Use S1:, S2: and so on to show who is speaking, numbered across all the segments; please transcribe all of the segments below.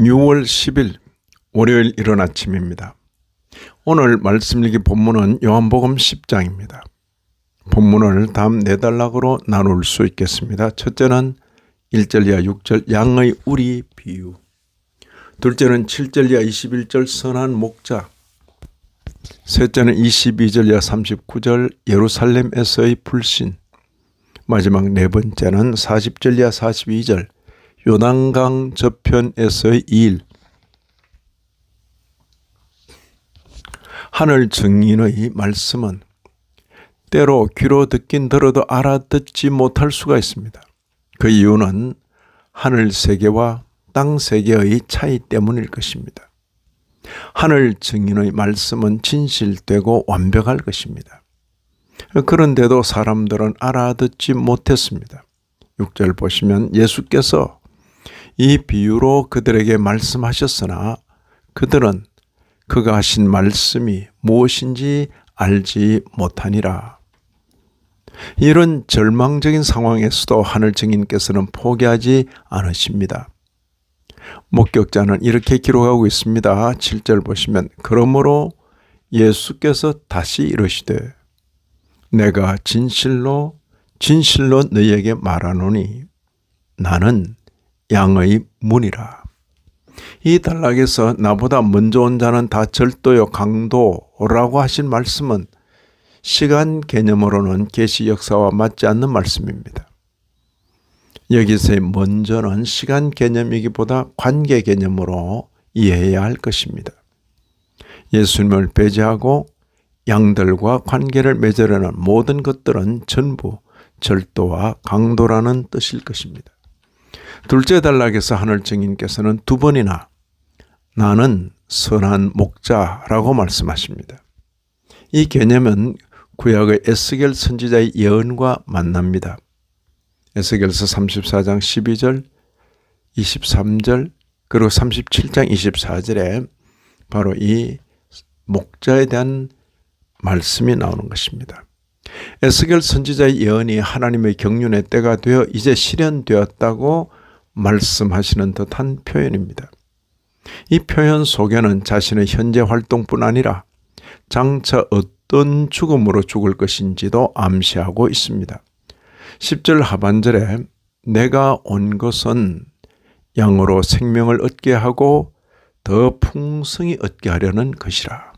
S1: 6월 10일 월요일 이른 아침입니다. 오늘 말씀 읽기 본문은 요한복음 10장입니다. 본문을 다음 4단락으로 나눌 수 있겠습니다. 첫째는 1절 이하 6절 양의 우리 비유, 둘째는 7절 이하 21절 선한 목자, 셋째는 22절 이하 39절 예루살렘에서의 불신, 마지막 네 번째는 40절 이하 42절 요단강 저편에서의 일. 하늘 증인의 말씀은 때로 귀로 듣긴 들어도 알아듣지 못할 수가 있습니다. 그 이유는 하늘 세계와 땅 세계의 차이 때문일 것입니다. 하늘 증인의 말씀은 진실되고 완벽할 것입니다. 그런데도 사람들은 알아듣지 못했습니다. 6절 보시면 예수께서 이 비유로 그들에게 말씀하셨으나 그들은 그가 하신 말씀이 무엇인지 알지 못하니라. 이런 절망적인 상황에서도 하늘 증인께서는 포기하지 않으십니다. 목격자는 이렇게 기록하고 있습니다. 7절 보시면 그러므로 예수께서 다시 이르시되 내가 진실로 너희에게 말하노니 나는 양의 문이라. 이 단락에서 나보다 먼저 온 자는 다 절도요 강도라고 하신 말씀은 시간 개념으로는 계시 역사와 맞지 않는 말씀입니다. 여기서의 먼저는 시간 개념이기보다 관계 개념으로 이해해야 할 것입니다. 예수님을 배제하고 양들과 관계를 맺으려는 모든 것들은 전부 절도와 강도라는 뜻일 것입니다. 둘째 단락에서 하늘 증인께서는 두 번이나 나는 선한 목자라고 말씀하십니다. 이 개념은 구약의 에스겔 선지자의 예언과 만납니다. 에스겔서 34장 12절, 23절, 그리고 37장 24절에 바로 이 목자에 대한 말씀이 나오는 것입니다. 에스겔 선지자의 예언이 하나님의 경륜의 때가 되어 이제 실현되었다고 말씀하시는 듯한 표현입니다. 이 표현 속에는 자신의 현재 활동뿐 아니라 장차 어떤 죽음으로 죽을 것인지도 암시하고 있습니다. 10절 하반절에 내가 온 것은 양으로 생명을 얻게 하고 더 풍성히 얻게 하려는 것이라.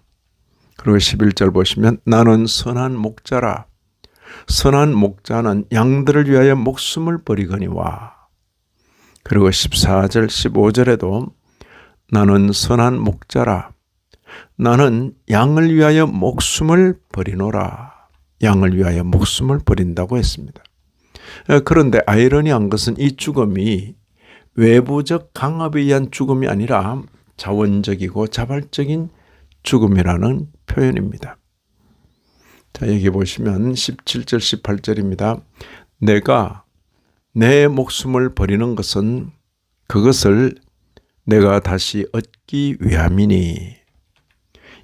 S1: 그리고 11절 보시면 나는 선한 목자라. 선한 목자는 양들을 위하여 목숨을 버리거니와. 그리고 14절 15절에도 나는 선한 목자라. 나는 양을 위하여 목숨을 버리노라. 양을 위하여 목숨을 버린다고 했습니다. 그런데 아이러니한 것은 이 죽음이 외부적 강압에 의한 죽음이 아니라 자원적이고 자발적인 죽음이라는 표현입니다. 자, 여기 보시면 17절 18절입니다. 내가 내 목숨을 버리는 것은 그것을 내가 다시 얻기 위함이니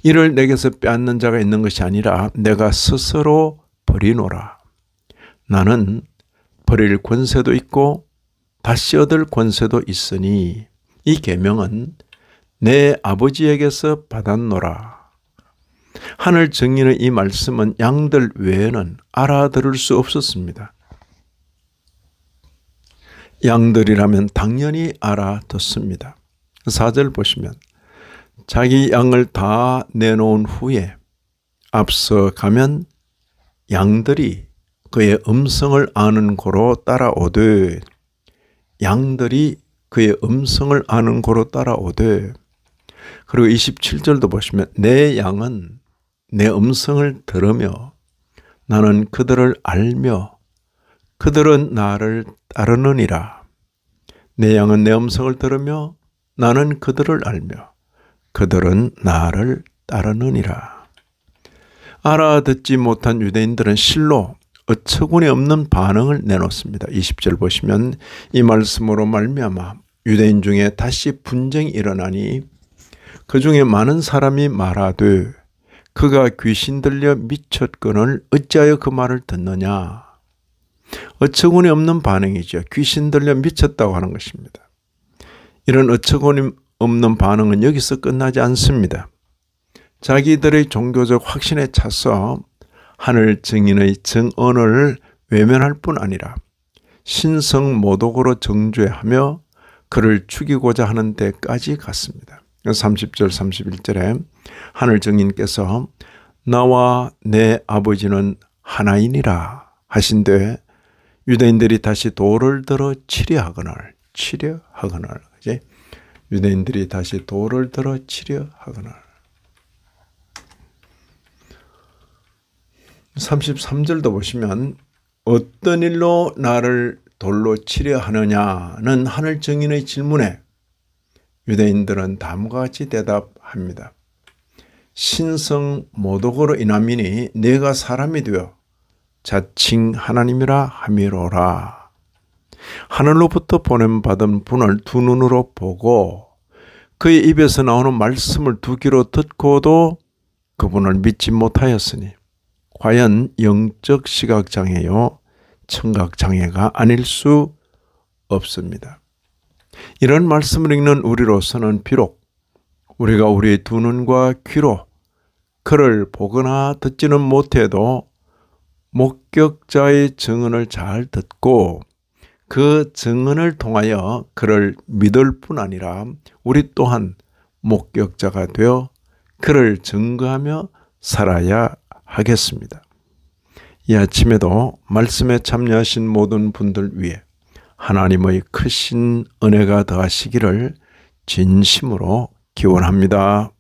S1: 이를 내게서 빼앗는 자가 있는 것이 아니라 내가 스스로 버리노라. 나는 버릴 권세도 있고 다시 얻을 권세도 있으니 이 계명은 내 아버지에게서 받았노라. 하늘 증인의 이 말씀은 양들 외에는 알아들을 수 없었습니다. 양들이라면 당연히 알아듣습니다. 4절 보시면 자기 양을 다 내놓은 후에 앞서 가면 양들이 그의 음성을 아는 고로 따라오되 양들이 그의 음성을 아는 고로 따라오되 그리고 27절도 보시면 내 양은 내 음성을 들으며 나는 그들을 알며 그들은 나를 따르느니라. 내 양은 내 음성을 들으며 나는 그들을 알며 그들은 나를 따르느니라. 알아듣지 못한 유대인들은 실로 어처구니 없는 반응을 내놓습니다. 20절 보시면 이 말씀으로 말미암아 유대인 중에 다시 분쟁이 일어나니 그 중에 많은 사람이 말하되 그가 귀신 들려 미쳤거늘 어찌하여 그 말을 듣느냐. 어처구니 없는 반응이죠. 귀신 들려 미쳤다고 하는 것입니다. 이런 어처구니 없는 반응은 여기서 끝나지 않습니다. 자기들의 종교적 확신에 차서 하늘 증인의 증언을 외면할 뿐 아니라 신성모독으로 정죄하며 그를 죽이고자 하는 데까지 갔습니다. 30절 31절에 하늘 증인께서 나와 내 아버지는 하나이니라 하신데 유대인들이 다시 돌을 들어 치려하거늘 그지? 유대인들이 다시 돌을 들어 치려하거늘. 33절도 보시면 어떤 일로 나를 돌로 치려 하느냐는 하늘 증인의 질문에 유대인들은 다음과 같이 대답합니다. 신성모독으로 인함이니 내가 사람이 되어 자칭 하나님이라 함이로라. 하늘로부터 보냄받은 분을 두 눈으로 보고 그의 입에서 나오는 말씀을 두 귀로 듣고도 그분을 믿지 못하였으니 과연 영적 시각장애요 청각장애가 아닐 수 없습니다. 이런 말씀을 읽는 우리로서는 비록 우리가 우리의 두 눈과 귀로 그를 보거나 듣지는 못해도 목격자의 증언을 잘 듣고 그 증언을 통하여 그를 믿을 뿐 아니라 우리 또한 목격자가 되어 그를 증거하며 살아야 하겠습니다. 이 아침에도 말씀에 참여하신 모든 분들 위해 하나님의 크신 은혜가 더하시기를 진심으로 기원합니다.